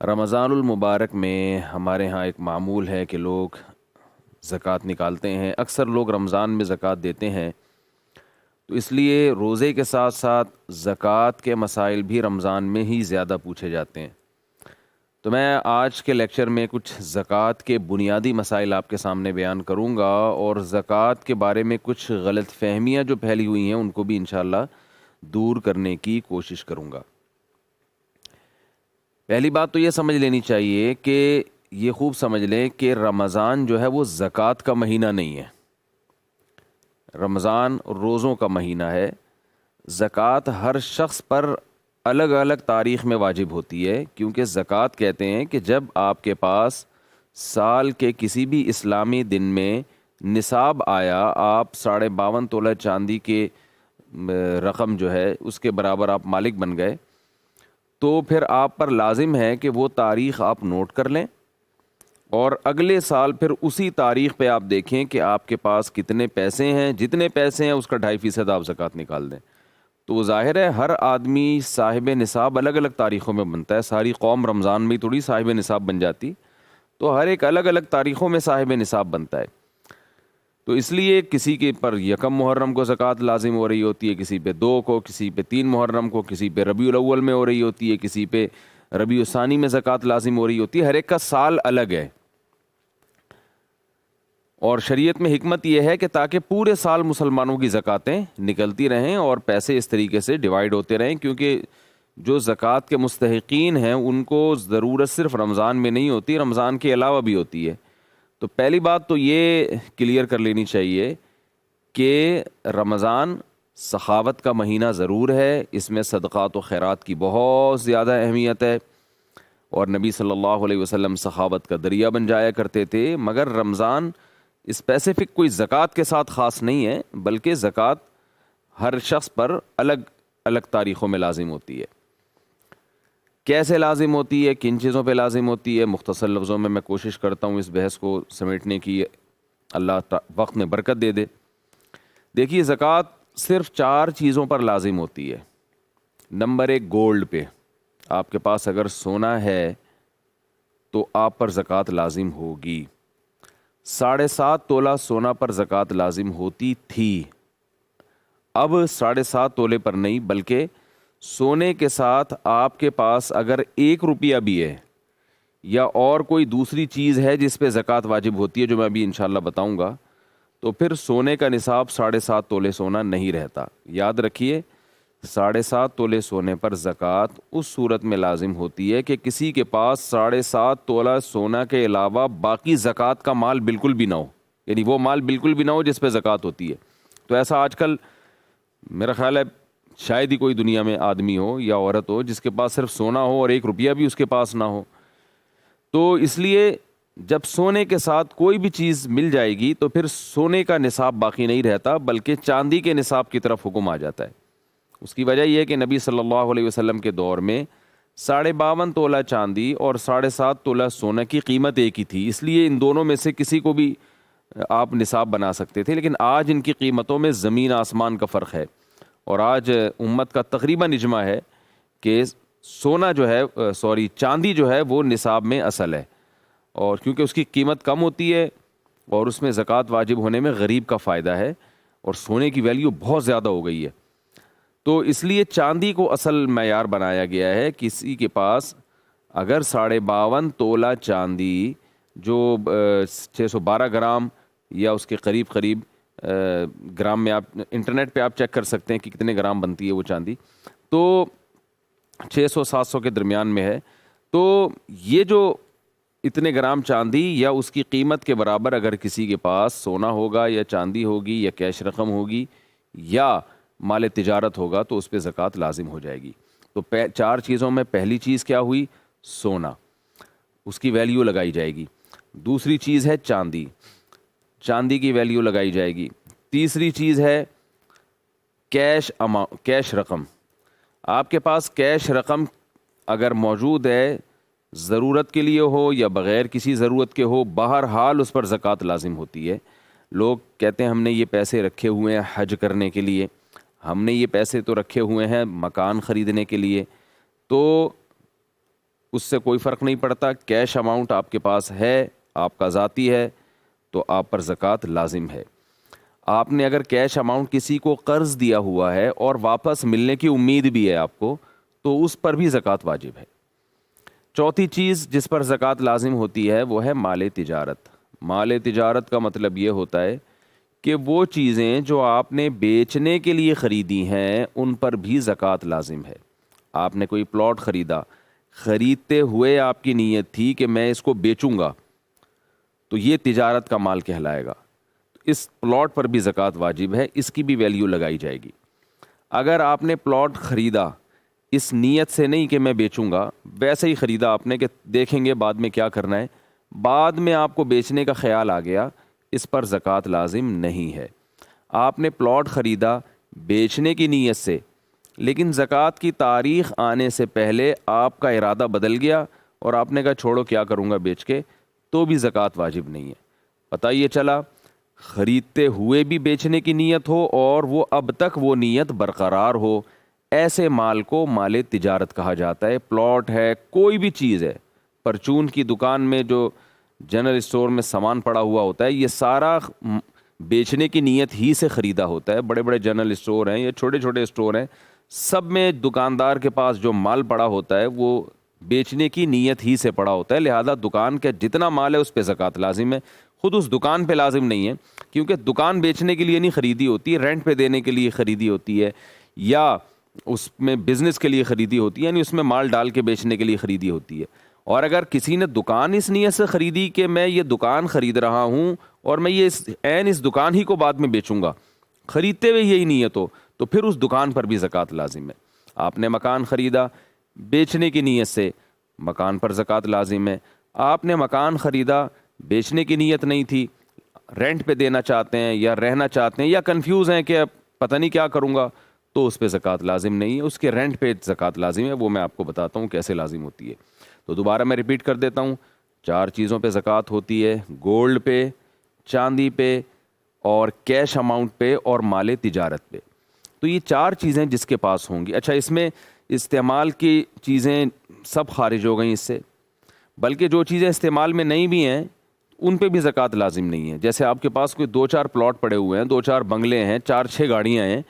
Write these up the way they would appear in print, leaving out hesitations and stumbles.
رمضان المبارک میں ہمارے ہاں ایک معمول ہے کہ لوگ زکوٰۃ نکالتے ہیں۔ اکثر لوگ رمضان میں زکوٰۃ دیتے ہیں، تو اس لیے روزے کے ساتھ ساتھ زکوٰۃ کے مسائل بھی رمضان میں ہی زیادہ پوچھے جاتے ہیں۔ تو میں آج کے لیکچر میں کچھ زکوٰۃ کے بنیادی مسائل آپ کے سامنے بیان کروں گا، اور زکوٰۃ کے بارے میں کچھ غلط فہمیاں جو پھیلی ہوئی ہیں ان کو بھی انشاءاللہ دور کرنے کی کوشش کروں گا۔ پہلی بات تو یہ سمجھ لینی چاہیے کہ یہ خوب سمجھ لیں کہ رمضان جو ہے وہ زکوٰۃ کا مہینہ نہیں ہے۔ رمضان روزوں کا مہینہ ہے۔ زکوٰۃ ہر شخص پر الگ الگ تاریخ میں واجب ہوتی ہے، کیونکہ زکوٰۃ کہتے ہیں کہ جب آپ کے پاس سال کے کسی بھی اسلامی دن میں نصاب آیا، آپ 52.5 تولہ چاندی کے رقم جو ہے اس کے برابر آپ مالک بن گئے، تو پھر آپ پر لازم ہے کہ وہ تاریخ آپ نوٹ کر لیں، اور اگلے سال پھر اسی تاریخ پہ آپ دیکھیں کہ آپ کے پاس کتنے پیسے ہیں، جتنے پیسے ہیں اس کا 2.5% آپ زکوٰۃ نکال دیں۔ تو وہ ظاہر ہے ہر آدمی صاحب نصاب الگ الگ تاریخوں میں بنتا ہے، ساری قوم رمضان میں تھوڑی صاحب نصاب بن جاتی، تو ہر ایک الگ الگ تاریخوں میں صاحب نصاب بنتا ہے۔ تو اس لیے کسی کے پر 1 محرم کو زکوٰۃ لازم ہو رہی ہوتی ہے، کسی پہ 2 کو، کسی پہ 3 محرم کو، کسی پہ ربیع الاول میں ہو رہی ہوتی ہے، کسی پہ ربیع الثانی میں زکوٰۃ لازم ہو رہی ہوتی ہے۔ ہر ایک کا سال الگ ہے، اور شریعت میں حکمت یہ ہے کہ تاکہ پورے سال مسلمانوں کی زکوٰتیں نکلتی رہیں اور پیسے اس طریقے سے ڈیوائیڈ ہوتے رہیں، کیونکہ جو زکوٰۃ کے مستحقین ہیں ان کو ضرورت صرف رمضان میں نہیں ہوتی، رمضان کے علاوہ بھی ہوتی ہے۔ تو پہلی بات تو یہ کلیئر کر لینی چاہیے کہ رمضان سخاوت کا مہینہ ضرور ہے، اس میں صدقات و خیرات کی بہت زیادہ اہمیت ہے، اور نبی صلی اللہ علیہ وسلم سخاوت کا دریا بن جایا کرتے تھے۔ مگر رمضان اسپیسیفک کوئی زکوٰۃ کے ساتھ خاص نہیں ہے، بلکہ زکوٰۃ ہر شخص پر الگ الگ تاریخوں میں لازم ہوتی ہے۔ کیسے لازم ہوتی ہے، کن چیزوں پہ لازم ہوتی ہے، مختصر لفظوں میں کوشش کرتا ہوں اس بحث کو سمیٹنے کی، اللہ وقت میں برکت دے دے۔ دیکھیے، زکوٰۃ صرف 4 چیزوں پر لازم ہوتی ہے۔ نمبر 1، گولڈ پہ۔ آپ کے پاس اگر سونا ہے تو آپ پر زکوٰۃ لازم ہوگی۔ 7.5 تولہ سونا پر زکوٰۃ لازم ہوتی تھی، اب 7.5 تولے پر نہیں، بلکہ سونے کے ساتھ آپ کے پاس اگر 1 روپیہ بھی ہے یا اور کوئی دوسری چیز ہے جس پہ زکوٰۃ واجب ہوتی ہے، جو میں ابھی انشاءاللہ بتاؤں گا، تو پھر سونے کا نصاب 7.5 تولے سونا نہیں رہتا۔ یاد رکھیے، 7.5 تولے سونے پر زکوٰۃ اس صورت میں لازم ہوتی ہے کہ کسی کے پاس 7.5 تولہ سونا کے علاوہ باقی زکوٰۃ کا مال بالکل بھی نہ ہو، یعنی وہ مال بالکل بھی نہ ہو جس پہ زکوٰۃ ہوتی ہے۔ تو ایسا آج کل میرا خیال ہے شاید ہی کوئی دنیا میں آدمی ہو یا عورت ہو جس کے پاس صرف سونا ہو اور 1 روپیہ بھی اس کے پاس نہ ہو۔ تو اس لیے جب سونے کے ساتھ کوئی بھی چیز مل جائے گی تو پھر سونے کا نصاب باقی نہیں رہتا، بلکہ چاندی کے نصاب کی طرف حکم آ جاتا ہے۔ اس کی وجہ یہ ہے کہ نبی صلی اللہ علیہ وسلم کے دور میں 52.5 تولہ چاندی اور 7.5 تولہ سونا کی قیمت ایک ہی تھی، اس لیے ان دونوں میں سے کسی کو بھی آپ نصاب بنا سکتے تھے۔ لیکن آج ان کی قیمتوں میں زمین آسمان کا فرق ہے، اور آج امت کا تقریباً اجماع ہے کہ سونا جو ہے چاندی جو ہے وہ نصاب میں اصل ہے، اور کیونکہ اس کی قیمت کم ہوتی ہے اور اس میں زکوٰۃ واجب ہونے میں غریب کا فائدہ ہے، اور سونے کی ویلیو بہت زیادہ ہو گئی ہے۔ تو اس لیے چاندی کو اصل معیار بنایا گیا ہے۔ کسی کے پاس اگر 52.5 تولہ چاندی جو 612 گرام یا اس کے قریب قریب گرام میں، آپ انٹرنیٹ پہ آپ چیک کر سکتے ہیں کہ کتنے گرام بنتی ہے وہ چاندی، تو 600-700 کے درمیان میں ہے۔ تو یہ جو اتنے گرام چاندی یا اس کی قیمت کے برابر اگر کسی کے پاس سونا ہوگا یا چاندی ہوگی یا کیش رقم ہوگی یا مال تجارت ہوگا تو اس پہ زکوٰۃ لازم ہو جائے گی۔ تو 4 چیزوں میں پہلی چیز کیا ہوئی؟ سونا، اس کی ویلیو لگائی جائے گی۔ دوسری چیز ہے چاندی، چاندی کی ویلیو لگائی جائے گی۔ تیسری چیز ہے کیش رقم۔ آپ کے پاس کیش رقم اگر موجود ہے، ضرورت کے لیے ہو یا بغیر کسی ضرورت کے ہو، بہرحال اس پر زکوٰۃ لازم ہوتی ہے۔ لوگ کہتے ہیں ہم نے یہ پیسے رکھے ہوئے ہیں حج کرنے کے لیے، ہم نے یہ پیسے تو رکھے ہوئے ہیں مکان خریدنے کے لیے، تو اس سے کوئی فرق نہیں پڑتا. کیش اماؤنٹ آپ کے پاس ہے, آپ کا ذاتی ہے, تو آپ پر زکوٰۃ لازم ہے. آپ نے اگر کیش اماؤنٹ کسی کو قرض دیا ہوا ہے اور واپس ملنے کی امید بھی ہے آپ کو, تو اس پر بھی زکوٰۃ واجب ہے. چوتھی چیز جس پر زکوٰۃ لازم ہوتی ہے وہ ہے مال تجارت. مال تجارت کا مطلب یہ ہوتا ہے کہ وہ چیزیں جو آپ نے بیچنے کے لیے خریدی ہیں ان پر بھی زکوٰۃ لازم ہے. آپ نے کوئی پلاٹ خریدا, خریدتے ہوئے آپ کی نیت تھی کہ میں اس کو بیچوں گا, تو یہ تجارت کا مال کہلائے گا. اس پلاٹ پر بھی زکوٰۃ واجب ہے, اس کی بھی ویلیو لگائی جائے گی. اگر آپ نے پلاٹ خریدا اس نیت سے نہیں کہ میں بیچوں گا, ویسے ہی خریدا آپ نے کہ دیکھیں گے بعد میں کیا کرنا ہے, بعد میں آپ کو بیچنے کا خیال آ گیا, اس پر زکوٰۃ لازم نہیں ہے. آپ نے پلاٹ خریدا بیچنے کی نیت سے, لیکن زکوٰۃ کی تاریخ آنے سے پہلے آپ کا ارادہ بدل گیا اور آپ نے کہا چھوڑو کیا کروں گا بیچ کے, تو بھی زکوٰۃ واجب نہیں ہے. پتہ یہ چلا خریدتے ہوئے بھی بیچنے کی نیت ہو اور وہ اب تک وہ نیت برقرار ہو, ایسے مال کو مال تجارت کہا جاتا ہے. پلاٹ ہے, کوئی بھی چیز ہے, پرچون کی دکان میں جو جنرل اسٹور میں سامان پڑا ہوا ہوتا ہے, یہ سارا بیچنے کی نیت ہی سے خریدا ہوتا ہے. بڑے بڑے جنرل اسٹور ہیں یا چھوٹے چھوٹے اسٹور ہیں, سب میں دکاندار کے پاس جو مال پڑا ہوتا ہے وہ بیچنے کی نیت ہی سے پڑا ہوتا ہے. لہذا دکان کا جتنا مال ہے اس پہ زکوٰۃ لازم ہے. خود اس دکان پہ لازم نہیں ہے, کیونکہ دکان بیچنے کے لیے نہیں خریدی ہوتی, رینٹ پہ دینے کے لیے خریدی ہوتی ہے, یا اس میں بزنس کے لیے خریدی ہوتی ہے, یعنی اس میں مال ڈال کے بیچنے کے لیے خریدی ہوتی ہے. اور اگر کسی نے دکان اس نیت سے خریدی کہ میں یہ دکان خرید رہا ہوں اور میں یہ اس دکان ہی کو بعد میں بیچوں گا, خریدتے ہوئے یہی نیت ہو, تو پھر اس دکان پر بھی زکوٰۃ لازم ہے. آپ نے مکان خریدا بیچنے کی نیت سے, مکان پر زکوٰۃ لازم ہے. آپ نے مکان خریدا بیچنے کی نیت نہیں تھی, رینٹ پہ دینا چاہتے ہیں یا رہنا چاہتے ہیں یا کنفیوز ہیں کہ پتہ نہیں کیا کروں گا, تو اس پہ زکوٰۃ لازم نہیں ہے. اس کے رینٹ پہ زکوٰۃ لازم ہے, وہ میں آپ کو بتاتا ہوں کیسے لازم ہوتی ہے. تو دوبارہ میں ریپیٹ کر دیتا ہوں, 4 چیزوں پہ زکوٰۃ ہوتی ہے: گولڈ پہ, چاندی پہ, اور کیش اماؤنٹ پہ, اور مال تجارت پہ. تو یہ 4 چیزیں جس کے پاس ہوں گی. اچھا, اس میں استعمال کی چیزیں سب خارج ہو گئیں اس سے, بلکہ جو چیزیں استعمال میں نہیں بھی ہیں ان پہ بھی زکوٰۃ لازم نہیں ہے. جیسے آپ کے پاس کوئی 2-4 پلاٹ پڑے ہوئے ہیں, 2-4 بنگلے ہیں, 4-6 گاڑیاں ہیں,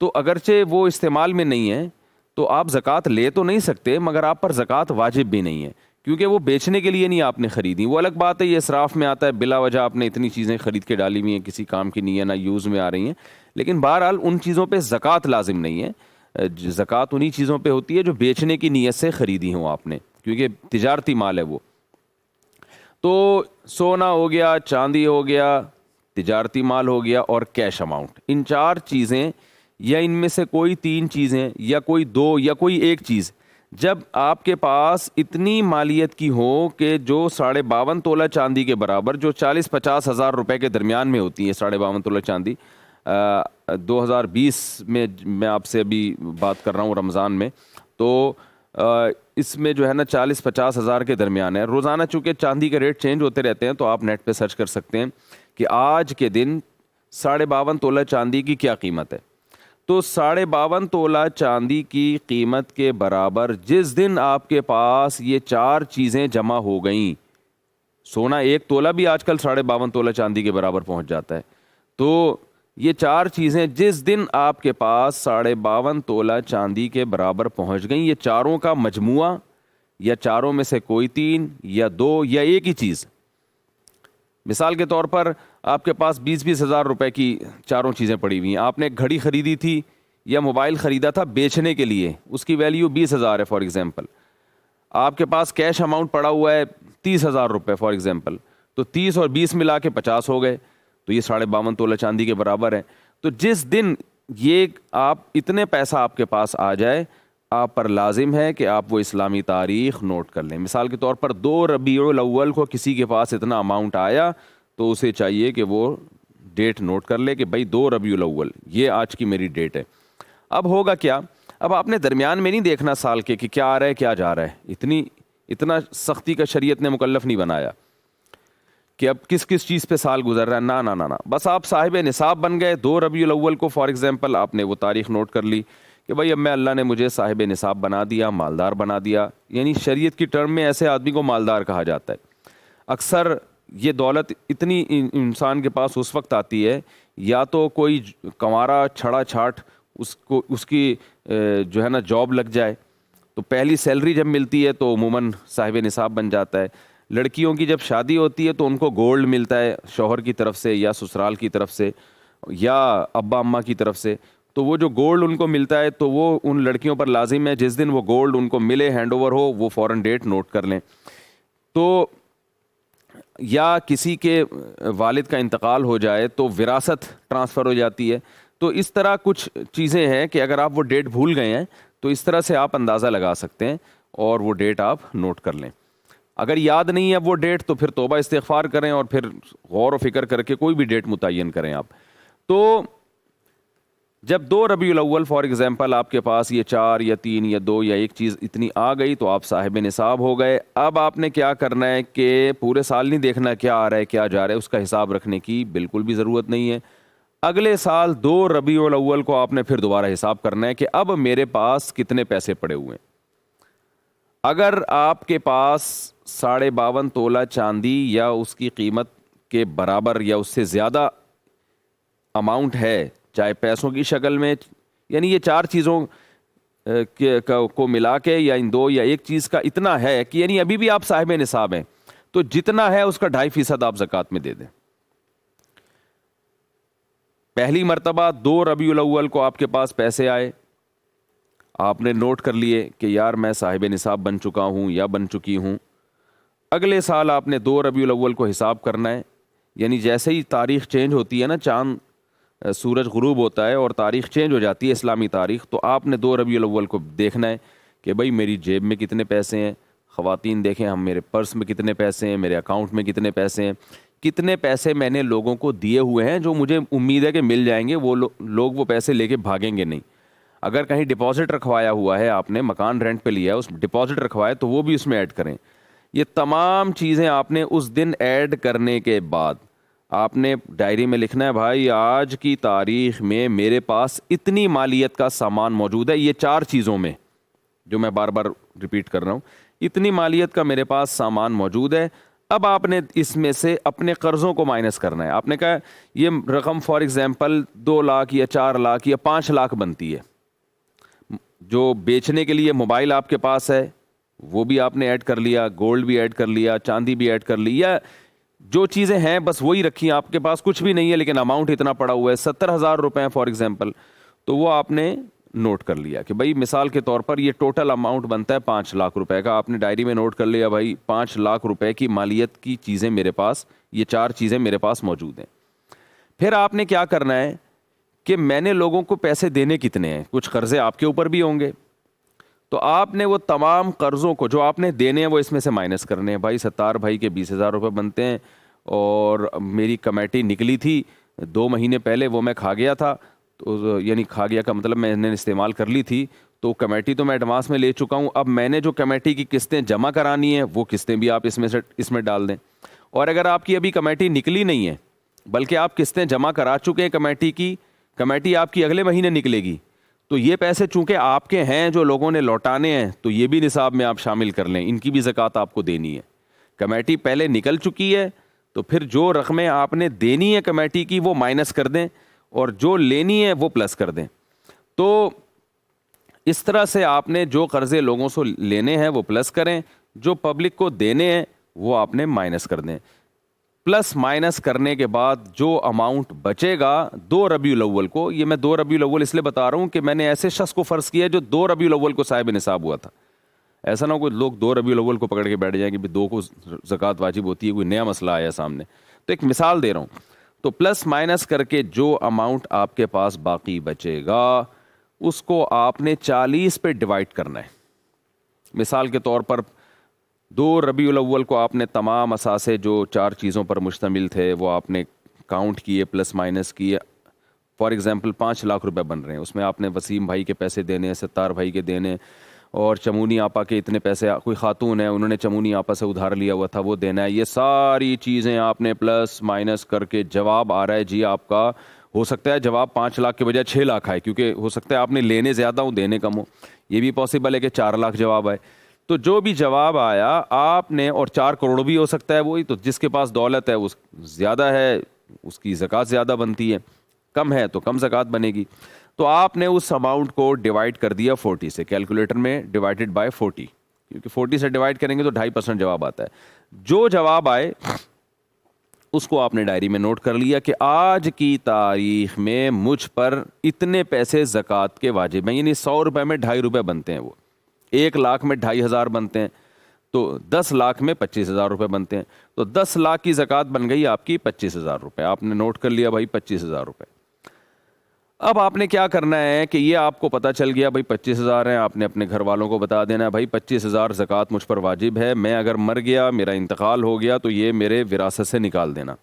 تو اگرچہ وہ استعمال میں نہیں ہیں تو آپ زکوٰۃ لے تو نہیں سکتے, مگر آپ پر زکوٰۃ واجب بھی نہیں ہے, کیونکہ وہ بیچنے کے لیے نہیں آپ نے خریدی. وہ الگ بات ہے, یہ اسراف میں آتا ہے, بلا وجہ آپ نے اتنی چیزیں خرید کے ڈالی ہوئی ہیں, کسی کام کی نہیں ہے, نہ یوز میں آ رہی ہیں. لیکن بہرحال ان چیزوں پہ زکوٰۃ لازم نہیں ہے. زکوٰۃ انہی چیزوں پہ ہوتی ہے جو بیچنے کی نیت سے خریدی ہوں آپ نے, کیونکہ تجارتی مال ہے وہ. تو سونا ہو گیا, چاندی ہو گیا, تجارتی مال ہو گیا, اور کیش اماؤنٹ. ان 4 چیزیں یا ان میں سے کوئی 3 چیزیں یا کوئی 2 یا کوئی ایک چیز جب آپ کے پاس اتنی مالیت کی ہو کہ جو 52.5 تولہ چاندی کے برابر, جو 40-50 ہزار روپے کے درمیان میں ہوتی ہے 52.5 تولہ چاندی, 2020 میں آپ سے ابھی بات کر رہا ہوں رمضان میں, تو اس میں جو ہے نا 40-50 ہزار کے درمیان ہے. روزانہ چونکہ چاندی کے ریٹ چینج ہوتے رہتے ہیں, تو آپ نیٹ پہ سرچ کر سکتے ہیں کہ آج کے دن 52.5 تولہ چاندی کی کیا قیمت ہے. تو 52.5 تولہ چاندی کی قیمت کے برابر جس دن آپ کے پاس یہ 4 چیزیں جمع ہو گئیں, سونا 1 تولہ بھی آج کل 52.5 تولہ چاندی کے برابر پہنچ جاتا ہے, تو یہ 4 چیزیں جس دن آپ کے پاس 52.5 تولہ چاندی کے برابر پہنچ گئیں, یہ چاروں کا مجموعہ یا چاروں میں سے کوئی 3 یا 2 یا ایک ہی چیز. مثال کے طور پر آپ کے پاس 20-20 ہزار روپے کی چاروں چیزیں پڑی ہوئی ہیں. آپ نے ایک گھڑی خریدی تھی یا موبائل خریدا تھا بیچنے کے لیے, اس کی ویلیو 20,000 ہے فار ایگزامپل. آپ کے پاس کیش اماؤنٹ پڑا ہوا ہے 30,000 روپے فار ایگزامپل, تو 30 اور 20 ملا کے 50 ہو گئے, تو یہ 52.5 تولہ چاندی کے برابر ہے. تو جس دن یہ آپ اتنے پیسہ آپ کے پاس آ جائے, آپ پر لازم ہے کہ آپ وہ اسلامی تاریخ نوٹ کر لیں. مثال کے طور پر 2 ربیع الاول کو کسی کے پاس اتنا اماؤنٹ آیا, تو اسے چاہیے کہ وہ ڈیٹ نوٹ کر لے کہ بھائی 2 ربیع الاول یہ آج کی میری ڈیٹ ہے. اب ہوگا کیا, اب آپ نے درمیان میں نہیں دیکھنا سال کے کہ کیا آ رہا ہے کیا جا رہا ہے. اتنا سختی کا شریعت نے مکلف نہیں بنایا کہ اب کس چیز پہ سال گزر رہا ہے. نہ بس آپ صاحب نصاب بن گئے 2 ربیع الاول کو فار ایگزامپل, آپ نے وہ تاریخ نوٹ کر لی کہ بھائی اب میں اللہ نے مجھے صاحب نصاب بنا دیا، مالدار بنا دیا. یعنی شریعت کی ٹرم میں ایسے آدمی کو مالدار کہا جاتا ہے. اکثر یہ دولت اتنی انسان کے پاس اس وقت آتی ہے یا تو کوئی کنوارا چھڑا چھاٹ اس کی جو ہے نا جاب لگ جائے، تو پہلی سیلری جب ملتی ہے تو عموماً صاحب نصاب بن جاتا ہے. لڑکیوں کی جب شادی ہوتی ہے تو ان کو گولڈ ملتا ہے شوہر کی طرف سے یا سسرال کی طرف سے یا ابا اماں کی طرف سے، تو وہ جو گولڈ ان کو ملتا ہے تو وہ ان لڑکیوں پر لازم ہے جس دن وہ گولڈ ان کو ملے، ہینڈ اوور ہو، وہ فوراً ڈیٹ نوٹ کر لیں. تو یا کسی کے والد کا انتقال ہو جائے تو وراثت ٹرانسفر ہو جاتی ہے. تو اس طرح کچھ چیزیں ہیں کہ اگر آپ وہ ڈیٹ بھول گئے ہیں تو اس طرح سے آپ اندازہ لگا سکتے ہیں اور وہ ڈیٹ آپ نوٹ کر لیں. اگر یاد نہیں ہے وہ ڈیٹ تو پھر توبہ استغفار کریں اور پھر غور و فکر کر کے کوئی بھی ڈیٹ متعین کریں آپ. تو جب 2 ربیع الاول فار ایگزامپل آپ کے پاس یہ 4 یا 3 یا 2 یا ایک چیز اتنی آ گئی تو آپ صاحب نصاب ہو گئے. اب آپ نے کیا کرنا ہے کہ پورے سال نہیں دیکھنا کیا آ رہا ہے کیا جا رہا ہے، اس کا حساب رکھنے کی بالکل بھی ضرورت نہیں ہے. اگلے سال 2 ربیع الاول کو آپ نے پھر دوبارہ حساب کرنا ہے کہ اب میرے پاس کتنے پیسے پڑے ہوئے ہیں. اگر آپ کے پاس 52.5 تولہ چاندی یا اس کی قیمت کے برابر یا اس سے زیادہ اماؤنٹ ہے، چاہے پیسوں کی شکل میں، یعنی یہ 4 چیزوں کو ملا کے یا ان 2 یا ایک چیز کا اتنا ہے کہ یعنی ابھی بھی آپ صاحب نصاب ہیں، تو جتنا ہے اس کا 2.5% آپ زکوٰۃ میں دے دیں. پہلی مرتبہ 2 ربیع الاول کو آپ کے پاس پیسے آئے، آپ نے نوٹ کر لیے کہ یار میں صاحب نصاب بن چکا ہوں یا بن چکی ہوں. اگلے سال آپ نے 2 ربیع الاول کو حساب کرنا ہے. یعنی جیسے ہی تاریخ چینج ہوتی ہے نا، چاند سورج غروب ہوتا ہے اور تاریخ چینج ہو جاتی ہے اسلامی تاریخ، تو آپ نے 2 ربیع الاول کو دیکھنا ہے کہ بھائی میری جیب میں کتنے پیسے ہیں. خواتین دیکھیں ہم، میرے پرس میں کتنے پیسے ہیں، میرے اکاؤنٹ میں کتنے پیسے ہیں، کتنے پیسے میں نے لوگوں کو دیے ہوئے ہیں جو مجھے امید ہے کہ مل جائیں گے. وہ لوگ وہ پیسے لے کے بھاگیں گے نہیں. اگر کہیں ڈپازٹ رکھوایا ہوا ہے، آپ نے مکان رینٹ پہ لیا ہے، اس ڈپازٹ رکھوایا تو وہ بھی اس میں ایڈ کریں. یہ تمام چیزیں آپ نے اس دن ایڈ کرنے کے بعد آپ نے ڈائری میں لکھنا ہے بھائی آج کی تاریخ میں میرے پاس اتنی مالیت کا سامان موجود ہے. یہ 4 چیزوں میں جو میں بار بار ریپیٹ کر رہا ہوں، اتنی مالیت کا میرے پاس سامان موجود ہے. اب آپ نے اس میں سے اپنے قرضوں کو مائنس کرنا ہے. آپ نے کہا یہ رقم فار ایگزامپل 2 لاکھ یا 4 لاکھ یا 5 لاکھ بنتی ہے. جو بیچنے کے لیے موبائل آپ کے پاس ہے وہ بھی آپ نے ایڈ کر لیا، گولڈ بھی ایڈ کر لیا، چاندی بھی ایڈ کر لی، یا جو چیزیں ہیں بس وہی رکھی. آپ کے پاس کچھ بھی نہیں ہے لیکن اماؤنٹ اتنا پڑا ہوا ہے 70,000 روپے فار ایگزامپل، تو وہ آپ نے نوٹ کر لیا کہ بھائی مثال کے طور پر یہ ٹوٹل اماؤنٹ بنتا ہے 5 لاکھ روپے کا. آپ نے ڈائری میں نوٹ کر لیا بھائی 5 لاکھ روپے کی مالیت کی چیزیں میرے پاس، یہ 4 چیزیں میرے پاس موجود ہیں. پھر آپ نے کیا کرنا ہے کہ میں نے لوگوں کو پیسے دینے کتنے ہیں. کچھ قرضے آپ کے اوپر بھی ہوں گے، تو آپ نے وہ تمام قرضوں کو جو آپ نے دینے ہیں وہ اس میں سے مائنس کرنے ہیں. بھائی 70 بھائی کے 20,000 روپے بنتے ہیں اور میری کمیٹی نکلی تھی 2 مہینے پہلے، وہ میں کھا گیا تھا. تو یعنی کھا گیا کا مطلب میں نے استعمال کر لی تھی، تو کمیٹی تو میں ایڈوانس میں لے چکا ہوں. اب میں نے جو کمیٹی کی قسطیں جمع کرانی ہیں وہ قسطیں بھی آپ اس میں ڈال دیں. اور اگر آپ کی ابھی کمیٹی نکلی نہیں ہے بلکہ آپ قسطیں جمع کرا چکے ہیں کمیٹی کی، کمیٹی آپ کی اگلے مہینے نکلے گی، تو یہ پیسے چونکہ آپ کے ہیں جو لوگوں نے لوٹانے ہیں تو یہ بھی نصاب میں آپ شامل کر لیں. ان کی بھی زکوٰۃ آپ کو دینی ہے. کمیٹی پہلے نکل چکی ہے تو پھر جو رقمیں آپ نے دینی ہے کمیٹی کی وہ مائنس کر دیں اور جو لینی ہے وہ پلس کر دیں. تو اس طرح سے آپ نے جو قرضے لوگوں سے لینے ہیں وہ پلس کریں، جو پبلک کو دینے ہیں وہ آپ نے مائنس کر دیں. پلس مائنس کرنے کے بعد جو اماؤنٹ بچے گا 2 ربیع الاول کو، یہ میں 2 ربیع الاول اس لیے بتا رہا ہوں کہ میں نے ایسے شخص کو فرض کیا جو 2 ربیع الاول کو صاحب نصاب ہوا تھا. ایسا نہ ہو کوئی لوگ 2 ربیع الاول کو پکڑ کے بیٹھ جائیں کہ 2 کو زکوٰۃ واجب ہوتی ہے، کوئی نیا مسئلہ آیا سامنے. تو ایک مثال دے رہا ہوں. تو پلس مائنس کر کے جو اماؤنٹ آپ کے پاس باقی بچے گا اس کو آپ نے 40 پہ ڈیوائڈ کرنا ہے. مثال کے طور پر 2 ربیع الاول کو آپ نے تمام اثاثے جو 4 چیزوں پر مشتمل تھے وہ آپ نے کاؤنٹ کیے، پلس مائنس کیے. فار ایگزامپل 5 لاکھ روپے بن رہے ہیں، اس میں آپ نے وسیم بھائی کے پیسے دینے ہیں، ستار بھائی کے دینے، اور چمونی آپا کے اتنے پیسے، کوئی خاتون ہے انہوں نے چمونی آپا سے ادھار لیا ہوا تھا وہ دینا ہے. یہ ساری چیزیں آپ نے پلس مائنس کر کے جواب آ رہا ہے جی آپ کا ہو سکتا ہے جواب 5 لاکھ کے بجائے 6 لاکھ آئے، کیونکہ ہو سکتا ہے آپ نے لینے زیادہ ہوں دینے کم ہو، یہ بھی پاسبل ہے کہ 4 لاکھ جواب آئے۔ تو جو بھی جواب آیا آپ نے، اور 4 کروڑ بھی ہو سکتا ہے، وہی تو جس کے پاس دولت ہے اس زیادہ ہے اس کی زکوٰۃ زیادہ بنتی ہے، کم ہے تو کم زکوٰۃ بنے گی۔ تو آپ نے اس اماؤنٹ کو ڈیوائڈ کر دیا 40 سے، کیلکولیٹر میں ڈیوائڈڈ بائی 40، کیونکہ 40 سے ڈیوائڈ کریں گے تو 2.5% جواب آتا ہے۔ جو جواب آئے اس کو آپ نے ڈائری میں نوٹ کر لیا کہ آج کی تاریخ میں مجھ پر اتنے پیسے زکوٰۃ کے واجب ہیں، یعنی 100 روپے میں 2.5 روپے بنتے ہیں، وہ 1 لاکھ میں 2.5 ہزار بنتے ہیں، تو 10 لاکھ میں 25,000 روپے بنتے ہیں، تو 10 لاکھ کی زکوٰۃ بن گئی آپ کی 25,000 روپے۔ آپ نے نوٹ کر لیا بھائی 25,000 روپے۔ اب آپ نے کیا کرنا ہے کہ یہ آپ کو پتہ چل گیا بھائی 25,000 ہیں، آپ نے اپنے گھر والوں کو بتا دینا ہے بھائی 25,000 زکوٰۃ مجھ پر واجب ہے، میں اگر مر گیا، میرا انتقال ہو گیا تو یہ میرے وراثت سے نکال دینا۔